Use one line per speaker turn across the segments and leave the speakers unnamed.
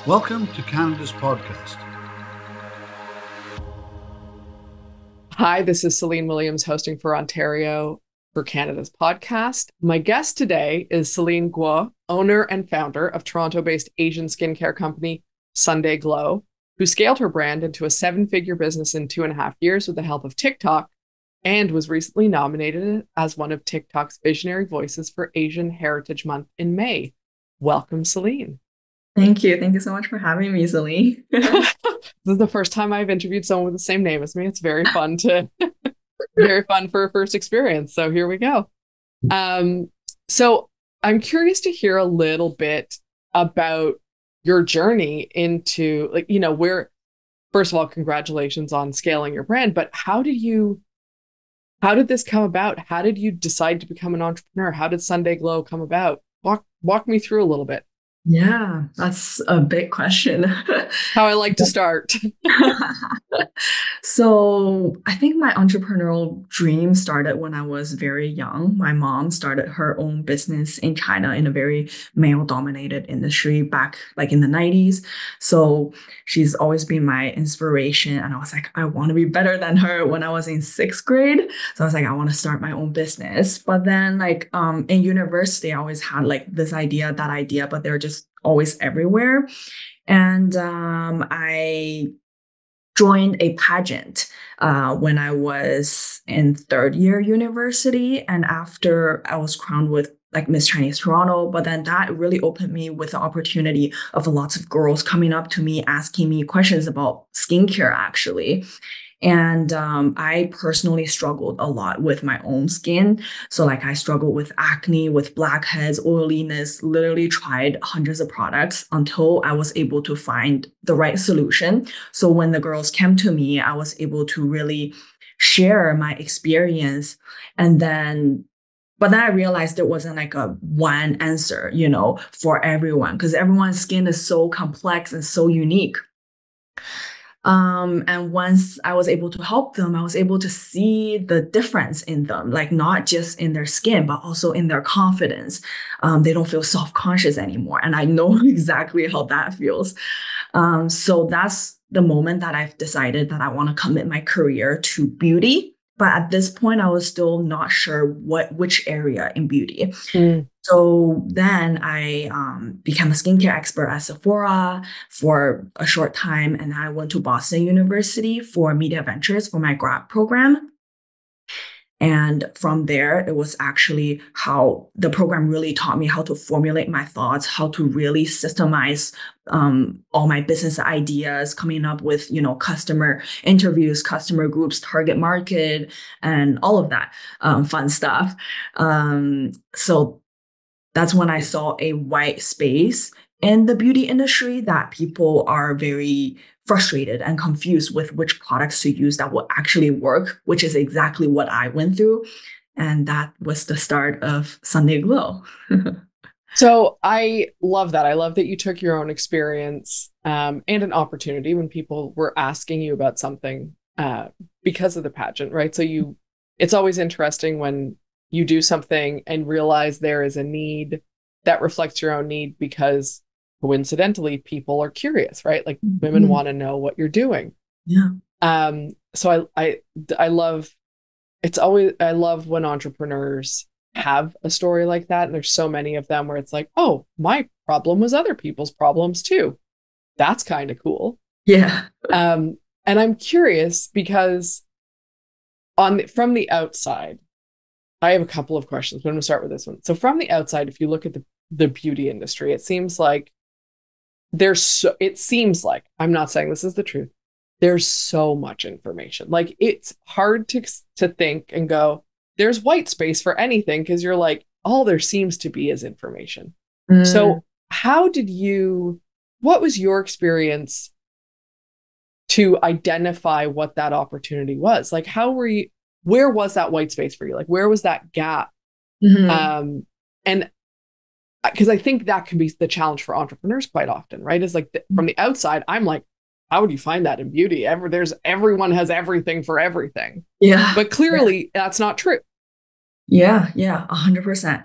Welcome to Canada's podcast.
Hi, this is Celine Williams hosting for Ontario for Canada's podcast. My guest today is Celine Guo, owner and founder of Toronto-based Asian skincare company Sunday Glow, who scaled her brand into a seven-figure business in 2.5 years with the help of TikTok and was recently nominated as one of TikTok's visionary voices for Asian Heritage Month in May. Welcome, Celine.
Thank you. Thank you so much for having me, Celine.
This is the first time I've interviewed someone with the same name as me. It's very fun very fun for a first experience. So here we go. So I'm curious to hear a little bit about your journey into first of all, congratulations on scaling your brand, but how did this come about? How did you decide to become an entrepreneur? How did Sunday Glow come about? Walk me through a little bit.
Yeah, that's a big question.
How I like to start.
So I think my entrepreneurial dream started when I was very young. My mom started her own business in China in a very male-dominated industry back in the 90s. So she's always been my inspiration. And I was like, I want to be better than her when I was in sixth grade. So I was like, I want to start my own business. But then in university, I always had this idea, that idea, but they're just always everywhere. And I joined a pageant when I was in third year university. And after I was crowned with Miss Chinese Toronto, but then that really opened me with the opportunity of lots of girls coming up to me, asking me questions about skincare, actually. And I personally struggled a lot with my own skin. So I struggled with acne, with blackheads, oiliness, literally tried hundreds of products until I was able to find the right solution. So when the girls came to me, I was able to really share my experience. But then I realized there wasn't a one answer, for everyone, because everyone's skin is so complex and so unique. And once I was able to help them, I was able to see the difference in them, not just in their skin, but also in their confidence. They don't feel self-conscious anymore. And I know exactly how that feels. So that's the moment that I've decided that I want to commit my career to beauty. But at this point, I was still not sure which area in beauty. So then I became a skincare expert at Sephora for a short time. And I went to Boston University for Media Ventures for my grad program. And from there, it was actually how the program really taught me how to formulate my thoughts, how to really systemize all my business ideas, coming up with, customer interviews, customer groups, target market, and all of that fun stuff. So that's when I saw a white space in the beauty industry, that people are very frustrated and confused with which products to use that will actually work, which is exactly what I went through. And that was the start of Sunday Glow.
So I love that. I love that you took your own experience and an opportunity when people were asking you about something because of the pageant, right? So it's always interesting when you do something and realize there is a need that reflects your own need, because coincidentally, people are curious, right? Women want to know what you're doing.
Yeah.
So I love when entrepreneurs have a story like that. And there's so many of them where it's like, oh, my problem was other people's problems too. That's kind of cool.
Yeah.
And I'm curious because from the outside, I have a couple of questions, but I'm going to start with this one. So from the outside, if you look at the beauty industry, it seems like I'm not saying this is the truth. There's so much information. It's hard to think and go, there's white space for anything, because you're like, all there seems to be is information. So what was your experience to identify what that opportunity was? Where was that white space for you? Where was that gap? And because I think that can be the challenge for entrepreneurs quite often, right? Is from the outside, I'm like, how would you find that in beauty? Everyone has everything for everything.
Yeah.
But clearly that's not true.
Yeah, 100%.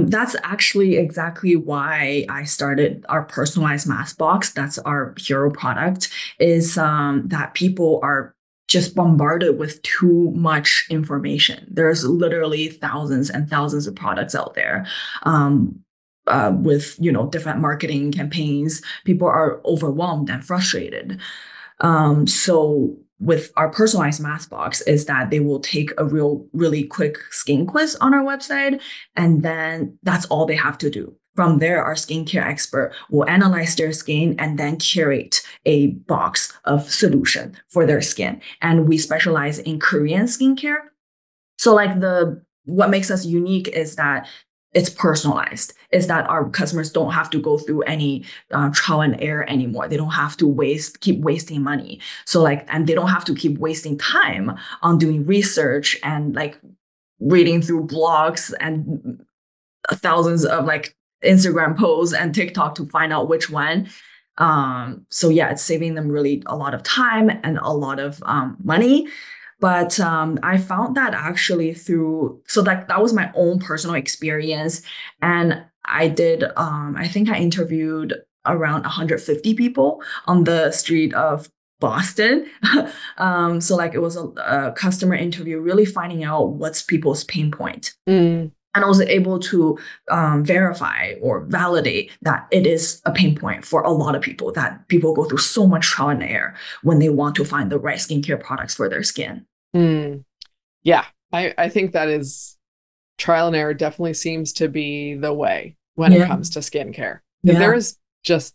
That's actually exactly why I started our personalized mask box. That's our hero product, is that people are just bombarded with too much information. There's literally thousands and thousands of products out there. With different marketing campaigns, people are overwhelmed and frustrated. So with our personalized mask box is that they will take a really quick skin quiz on our website, and then that's all they have to do. From there, our skincare expert will analyze their skin and then curate a box of solution for their skin. And we specialize in Korean skincare. So like what makes us unique is that it's personalized, is that our customers don't have to go through any trial and error anymore. They don't have to keep wasting money. So like, and they don't have to keep wasting time on doing research and like reading through blogs and thousands of like Instagram posts and TikTok to find out which one. So yeah, it's saving them really a lot of time and a lot of money. But I found that actually so that was my own personal experience. And I think I interviewed around 150 people on the street of Boston. So like it was a customer interview, really finding out what's people's pain point.
Mm.
And I was able to verify or validate that it is a pain point for a lot of people, that people go through so much trial and error when they want to find the right skincare products for their skin.
Mm. Yeah, I think that is trial and error definitely seems to be the way when it comes to skincare. Because there is just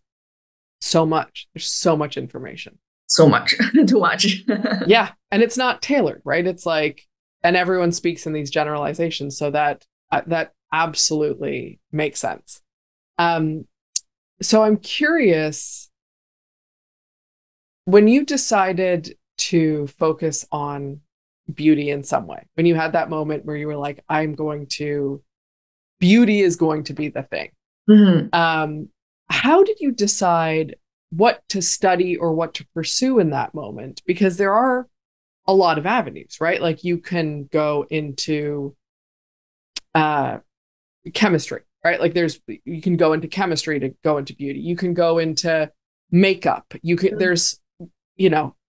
so much. There's so much information.
So much to watch.
Yeah. And it's not tailored, right? It's like, and everyone speaks in these generalizations. So that absolutely makes sense. So I'm curious, when you decided to focus on beauty in some way, when you had that moment where you were like, beauty is going to be the thing. Mm-hmm. How did you decide what to study or what to pursue in that moment? Because there are a lot of avenues, right? Like you can go into chemistry, right? Like you can go into chemistry to go into beauty. You can go into makeup. There's,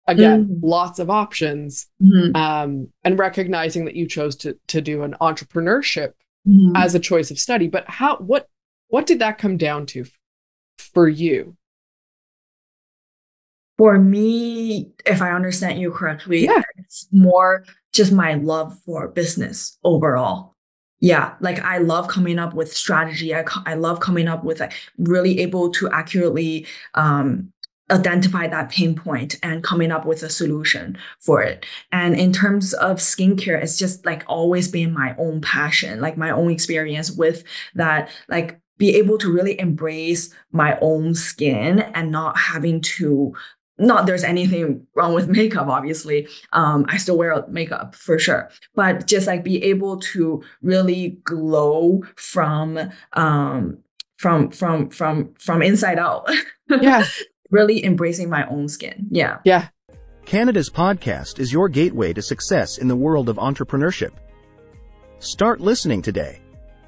again, lots of options. And recognizing that you chose to do an entrepreneurship as a choice of study. But what did that come down to for you?
For me, if I understand you correctly, it's more just my love for business overall. Yeah, like I love coming up with strategy. I love coming up with really able to accurately identify that pain point and coming up with a solution for it. And in terms of skincare, it's just like always been my own passion, like my own experience with that, like be able to really embrace my own skin and not having to. Not there's anything wrong with makeup, obviously. I still wear makeup for sure, but just like be able to really glow from inside out.
Yeah.
Really embracing my own skin. Yeah.
Yeah.
Canada's podcast is your gateway to success in the world of entrepreneurship. Start listening today.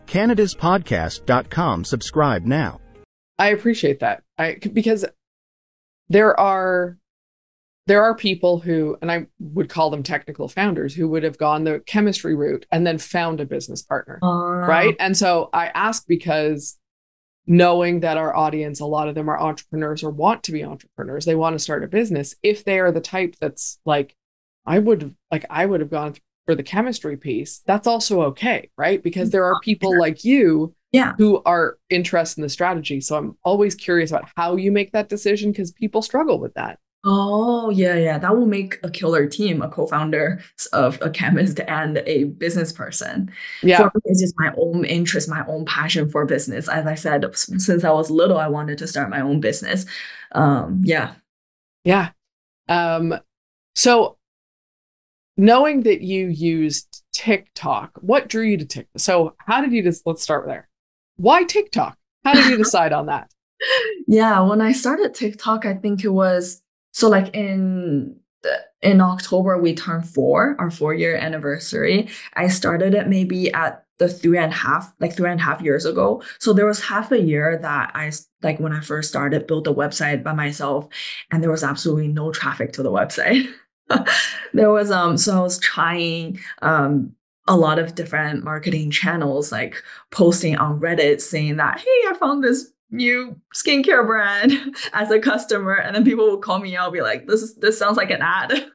Canada'sPodcast.com. Subscribe now.
I appreciate that. Because there are people who, and I would call them technical founders, who would have gone the chemistry route and then found a business partner, right? And so I ask because knowing that our audience, a lot of them are entrepreneurs or want to be entrepreneurs, they want to start a business. If they are the type that's like, I would have gone for the chemistry piece, that's also okay, right? Because there are people like you who are interested in the strategy. So I'm always curious about how you make that decision, because people struggle with that.
Oh, yeah. That will make a killer team, a co-founder of a chemist and a business person.
Yeah.
For me, it's just my own interest, my own passion for business. As I said, since I was little, I wanted to start my own business. Yeah.
So knowing that you used TikTok, what drew you to TikTok? So how did you let's start there. Why TikTok? How did you decide on that?
Yeah, when I started TikTok, I think it was, so like in in October we turned our 4-year anniversary. I started it maybe at the 3.5 years ago. So there was half a year that like when I first started, built a website by myself, and there was absolutely no traffic to the website. There was so I was trying a lot of different marketing channels, like posting on Reddit saying that, hey, I found this new skincare brand as a customer, and then people will call me out, be like, this sounds like an ad.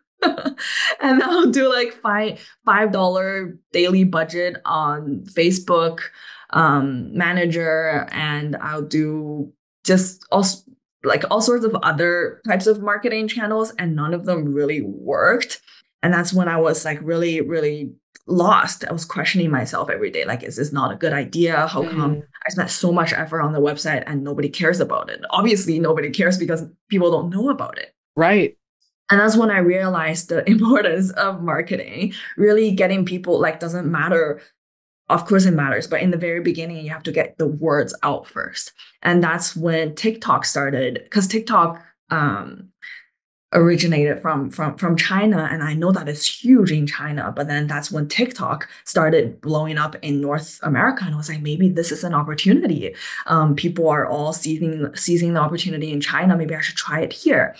And I'll do like $5 daily budget on Facebook Manager, and I'll do just also like all sorts of other types of marketing channels, and none of them really worked. And that's when I was like really, really lost. I was questioning myself every day, like, is this not a good idea? How come I spent so much effort on the website and nobody cares about it? Obviously, nobody cares because people don't know about it.
Right.
And that's when I realized the importance of marketing, really getting people, like, doesn't matter. Of course it matters, but in the very beginning, you have to get the words out first. And that's when TikTok started, because TikTok originated from China, and I know that it's huge in China. But then that's when TikTok started blowing up in North America, and I was like, maybe this is an opportunity. People are all seizing the opportunity in China. Maybe I should try it here.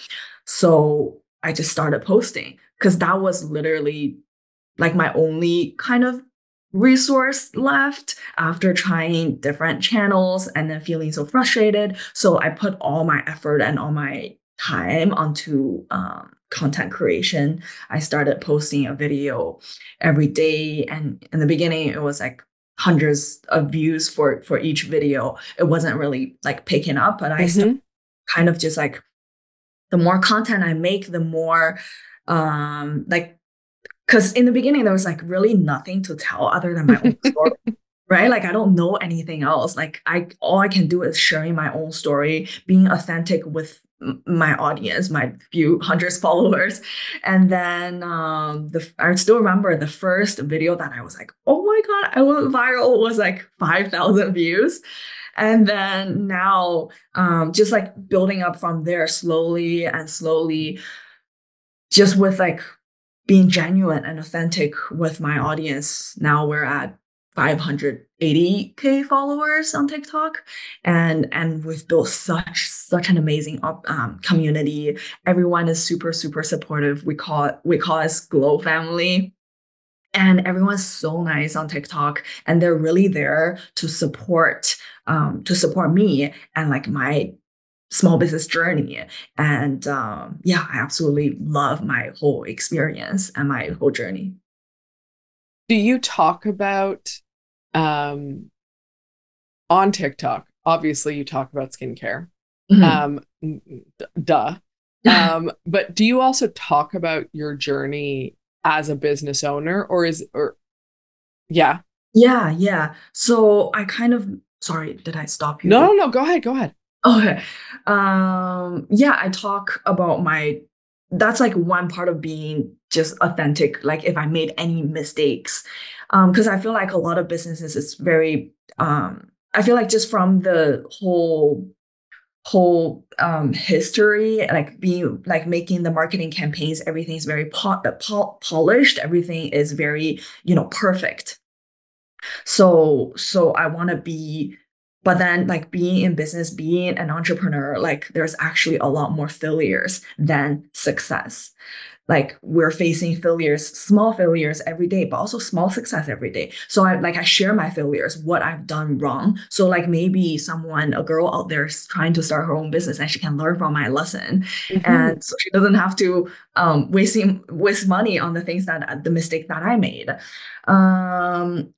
So I just started posting, because that was literally like my only kind of resource left after trying different channels and then feeling so frustrated. So I put all my effort and all my time onto content creation. I started posting a video every day, and in the beginning it was like hundreds of views for each video. It wasn't really like picking up, but I started kind of just like, the more content I make, the more like, because in the beginning there was like really nothing to tell other than my own story. Right? Like, I don't know anything else. Like, all I can do is sharing my own story, being authentic with my audience, my few hundreds followers. And then I still remember the first video that I was like, oh my God, I went viral, was like 5,000 views. And then now just like building up from there slowly and slowly, just with like being genuine and authentic with my audience. Now we're at 580K followers on TikTok, and we've built such an amazing community. Everyone is super supportive. We call us Glow Family, and everyone's so nice on TikTok, and they're really there to support me and like my small business journey. And yeah, I absolutely love my whole experience and my whole journey.
Do you talk about on TikTok? Obviously, you talk about skincare. Duh. But do you also talk about your journey as a business owner, yeah?
Yeah. So I kind of, sorry, did I stop you?
No, go ahead.
Okay. Yeah, I talk about that's like one part of being just authentic. Like, if I made any mistakes, because I feel like a lot of businesses is very, I feel like just from the whole history, like being like making the marketing campaigns, everything is very polished. Everything is very, perfect. So I want to be. But then, like, being in business, being an entrepreneur, like, there's actually a lot more failures than success. Like, we're facing small failures every day, but also small success every day. So I share my failures, what I've done wrong. So like, maybe a girl out there is trying to start her own business, and she can learn from my lesson. And so she doesn't have to waste money on the mistake that I made.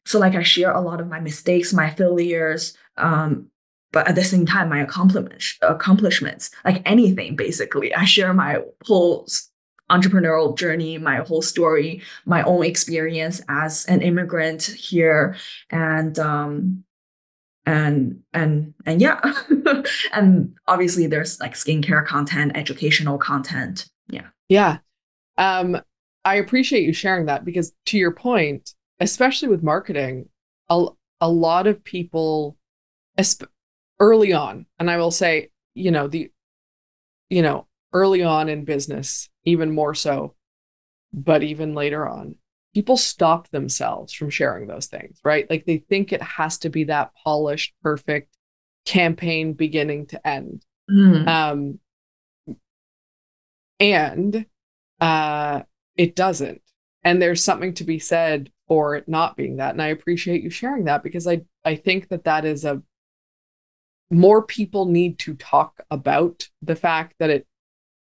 So like, I share a lot of my mistakes, my failures, but at the same time, my accomplishments, like anything, basically. I share my whole entrepreneurial journey, my whole story, my own experience as an immigrant here, and yeah. And obviously there's like skincare content, educational content.
Yeah. I appreciate you sharing that, because to your point, especially with marketing, a lot of people early on, and I will say, early on in business, even more so, but even later on, people stop themselves from sharing those things, right? Like they think it has to be that polished, perfect campaign beginning to end. Um, and it doesn't. And there's something to be said for it not being that. And I appreciate you sharing that, because I think that is more people need to talk about the fact that it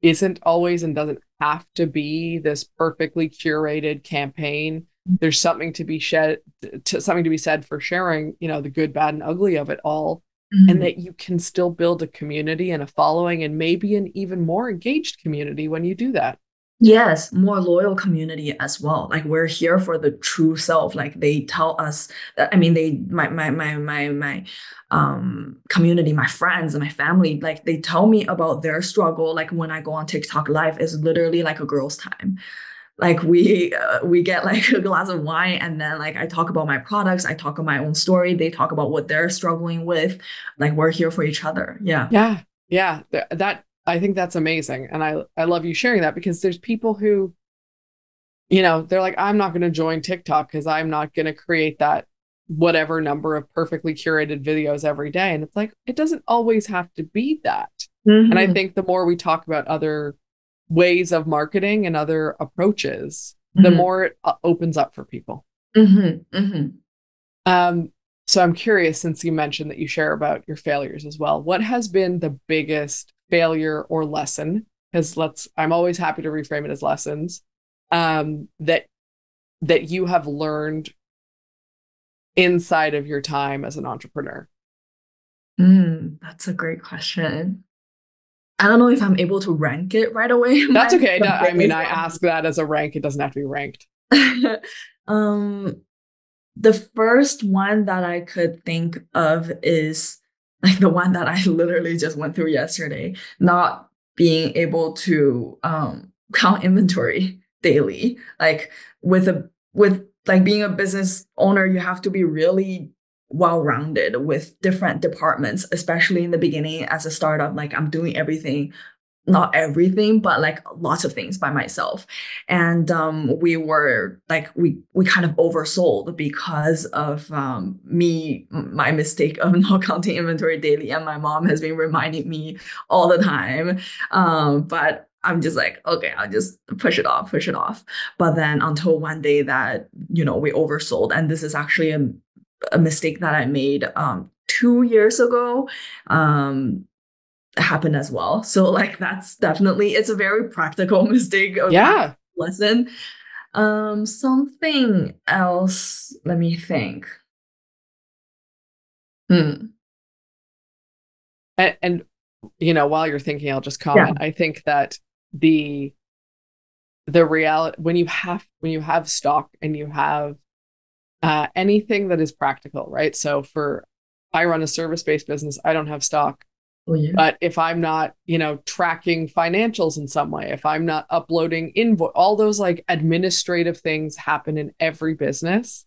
isn't always and doesn't have to be this perfectly curated campaign. There's something to be said for sharing, the good, bad, and ugly of it all. And that you can still build a community and a following, and maybe an even more engaged community when you do that.
Yes, more loyal community as well. Like we're here for the true self. Like they tell us that, I mean, my community, my friends and my family, like they tell me about their struggle. Like when I go on TikTok live, it's literally like a girl's time. Like we get like a glass of wine, and then like I talk about my products, I talk about my own story, they talk about what they're struggling with. Like we're here for each other. Yeah.
Yeah. That I think that's amazing. And I love you sharing that, because there's people who, they're like, I'm not going to join TikTok because I'm not going to create that whatever number of perfectly curated videos every day. And it's like, it doesn't always have to be that. And I think the more we talk about other ways of marketing and other approaches, the more it opens up for people. So I'm curious, since you mentioned that you share about your failures as well, what has been the biggest failure or lesson? Because I'm always happy to reframe it as lessons, that you have learned inside of your time as an entrepreneur.
That's a great question. I don't know if I'm able to rank it right away.
That's okay. I mean, I ask that as a rank. It doesn't have to be ranked.
The first one that I could think of is like the one that I literally just went through yesterday, not being able to count inventory daily. Like with like being a business owner, you have to be really well-rounded with different departments, especially in the beginning as a startup. Like I'm doing everything, not everything, but like lots of things by myself. And we were like, we kind of oversold because of my mistake of not counting inventory daily. And my mom has been reminding me all the time. But I'm just like, okay, I'll just push it off. But then until one day that, we oversold. And this is actually a mistake that I made 2 years ago. Happened as well. So like that's definitely, it's a very practical mistake of lesson. Something else, let me think.
And while you're thinking, I'll just comment. I think that the reality, when you have stock and you have anything that is practical, right? So I run a service-based business, I don't have stock. But if I'm not, tracking financials in some way, if I'm not uploading invoice, all those like administrative things happen in every business.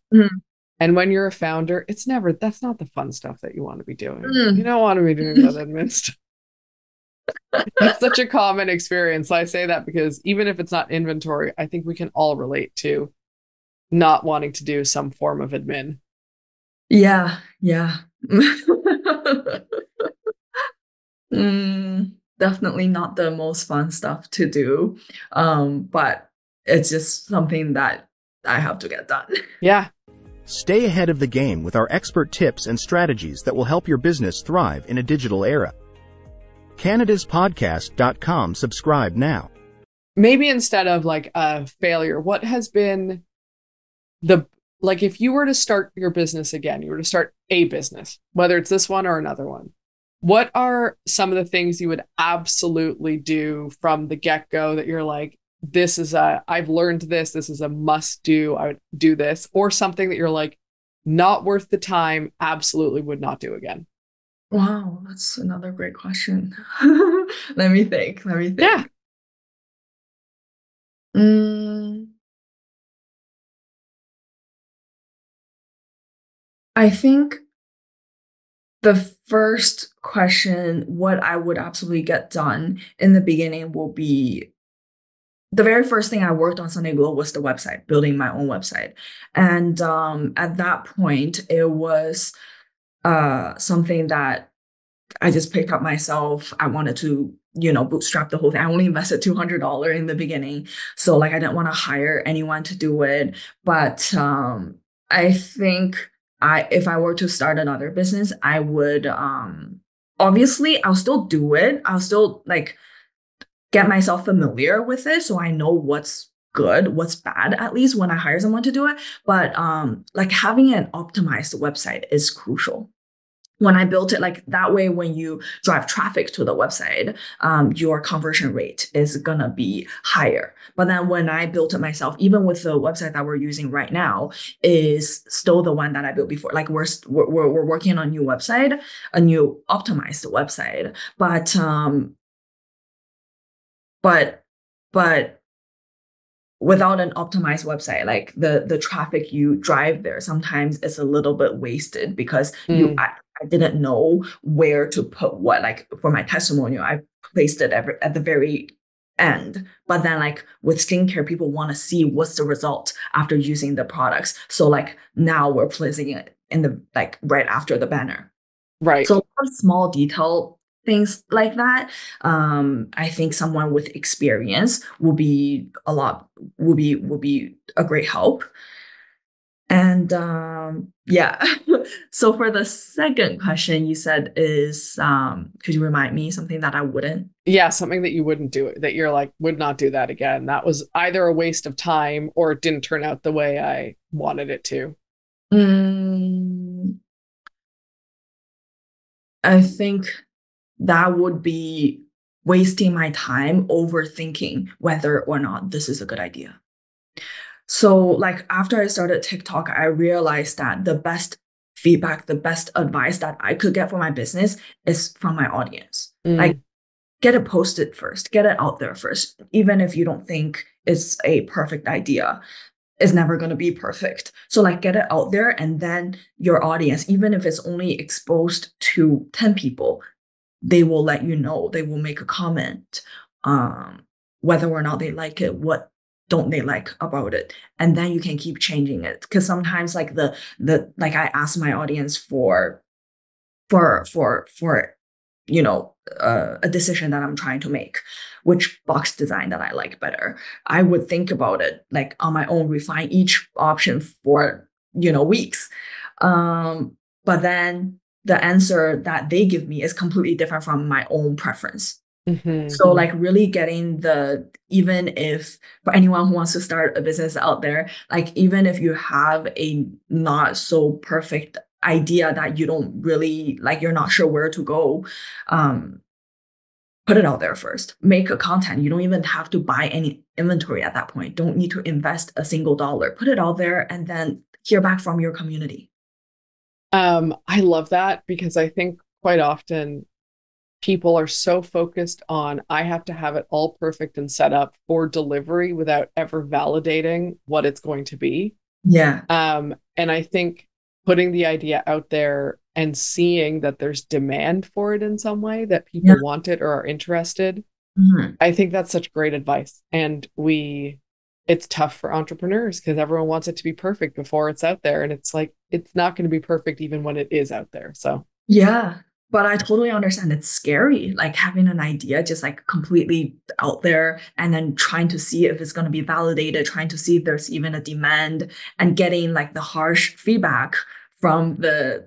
And when you're a founder, that's not the fun stuff that you want to be doing. You don't want to be doing that admin stuff. It's such a common experience. I say that because even if it's not inventory, I think we can all relate to not wanting to do some form of admin.
Yeah. Definitely not the most fun stuff to do. But it's just something that I have to get done.
Yeah.
Stay ahead of the game with our expert tips and strategies that will help your business thrive in a digital era. CanadasPodcast.com. Subscribe now.
Maybe instead of like a failure, what has been if you were to start your business again, you were to start a business, whether it's this one or another one, what are some of the things you would absolutely do from the get-go that you're like, I've learned this is a must do, I would do this, or something that you're like, not worth the time, absolutely would not do again?
Wow, that's another great question. Let me think.
Yeah.
I think The first question, what I would absolutely get done in the beginning will be the very first thing I worked on Sunday Glow was the website, building my own website. And at that point, it was something that I just picked up myself. I wanted to, bootstrap the whole thing. I only invested $200 in the beginning. So like I didn't want to hire anyone to do it. But I think if I were to start another business, I would obviously I'll still do it. I'll still like get myself familiar with it so I know what's good, what's bad, at least when I hire someone to do it. But like having an optimized website is crucial. When I built it like that way, when you drive traffic to the website, your conversion rate is gonna be higher. But then when I built it myself, even with the website that we're using right now, is still the one that I built before. Like we're working on a new website, a new optimized website, but without an optimized website, like the traffic you drive there sometimes is a little bit wasted because I didn't know where to put what. Like for my testimonial, I placed it at the very end. But then like with skincare, people want to see what's the result after using the products. So like now we're placing it in the like right after the banner.
Right.
So a lot of small detail things like that. I think someone with experience will be a great help. And yeah. So for the second question you said is, could you remind me something that I wouldn't?
Yeah, something that you wouldn't do it, that you're like, would not do that again. That was either a waste of time or it didn't turn out the way I wanted it to.
I think that would be wasting my time overthinking whether or not this is a good idea. So like after I started TikTok, I realized that the best feedback, the best advice that I could get for my business is from my audience. Like get it posted first, get it out there first. Even if you don't think it's a perfect idea, it's never going to be perfect. So like get it out there, and then your audience, even if it's only exposed to 10 people, they will let you know, they will make a comment, whether or not they like it, what don't they like about it, and then you can keep changing it. Because sometimes like the like I ask my audience for a decision that I'm trying to make, which box design that I like better. I would think about it like on my own, refine each option for weeks, but then the answer that they give me is completely different from my own preference. So like really getting even if for anyone who wants to start a business out there, like even if you have a not so perfect idea that you don't really like, you're not sure where to go, put it out there first. Make a content. You don't even have to buy any inventory at that point. Don't need to invest a single dollar. Put it out there and then hear back from your community.
I love that, because I think quite often people are so focused on, I have to have it all perfect and set up for delivery without ever validating what it's going to be.
Yeah.
And I think putting the idea out there and seeing that there's demand for it in some way, that people want it or are interested, I think that's such great advice. And it's tough for entrepreneurs because everyone wants it to be perfect before it's out there. And it's like, it's not going to be perfect even when it is out there. So
yeah. But I totally understand. It's scary, like having an idea just like completely out there and then trying to see if it's going to be validated, trying to see if there's even a demand, and getting like the harsh feedback from the,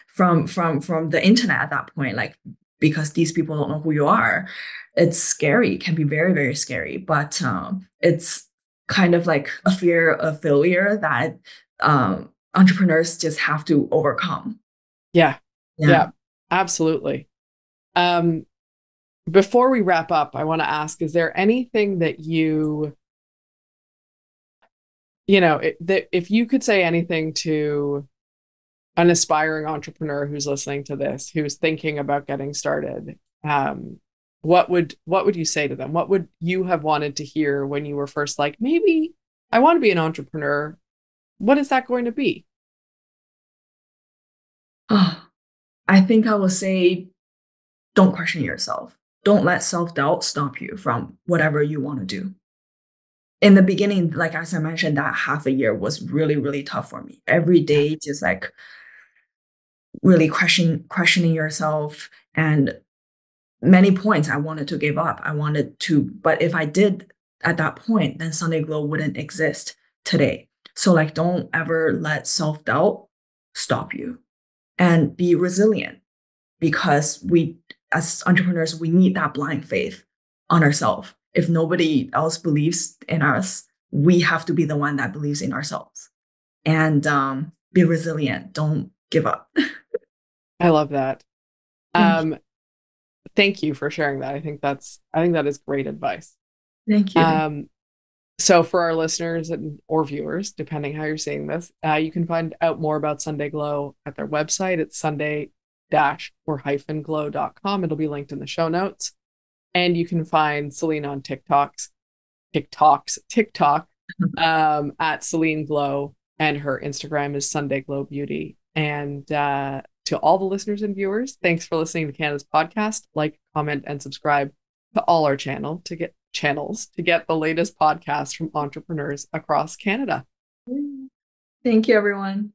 from the internet at that point, like, because these people don't know who you are. It's scary. It can be very, very scary. But it's kind of like a fear of failure that entrepreneurs just have to overcome.
Yeah. Absolutely. Before we wrap up, I want to ask, is there anything that that if you could say anything to an aspiring entrepreneur who's listening to this, who's thinking about getting started, what would you say to them? What would you have wanted to hear when you were first like, maybe I want to be an entrepreneur? What is that going to be?
Oh, I think I would say don't question yourself. Don't let self-doubt stop you from whatever you want to do. In the beginning, like as I mentioned, that half a year was really, really tough for me. Every day, just like really questioning yourself, and many points I wanted to give up. I wanted to, but if I did at that point, then Sunday Glow wouldn't exist today. So like, don't ever let self-doubt stop you, and be resilient, because we as entrepreneurs, we need that blind faith on ourselves. If nobody else believes in us, we have to be the one that believes in ourselves, and be resilient. Don't give up.
I love that.
Thank you.
Thank you for sharing that. I think that is great advice.
Thank you.
So for our listeners or viewers, depending how you're seeing this, you can find out more about Sunday Glow at their website. It's sunday-or-glow.com. It'll be linked in the show notes. And you can find Celine on TikTok at Celine Glow, and her Instagram is Sunday Glow Beauty. And to all the listeners and viewers, thanks for listening to Canada's podcast. Like, comment, and subscribe to all our channels to get the latest podcasts from entrepreneurs across Canada.
Thank you, everyone.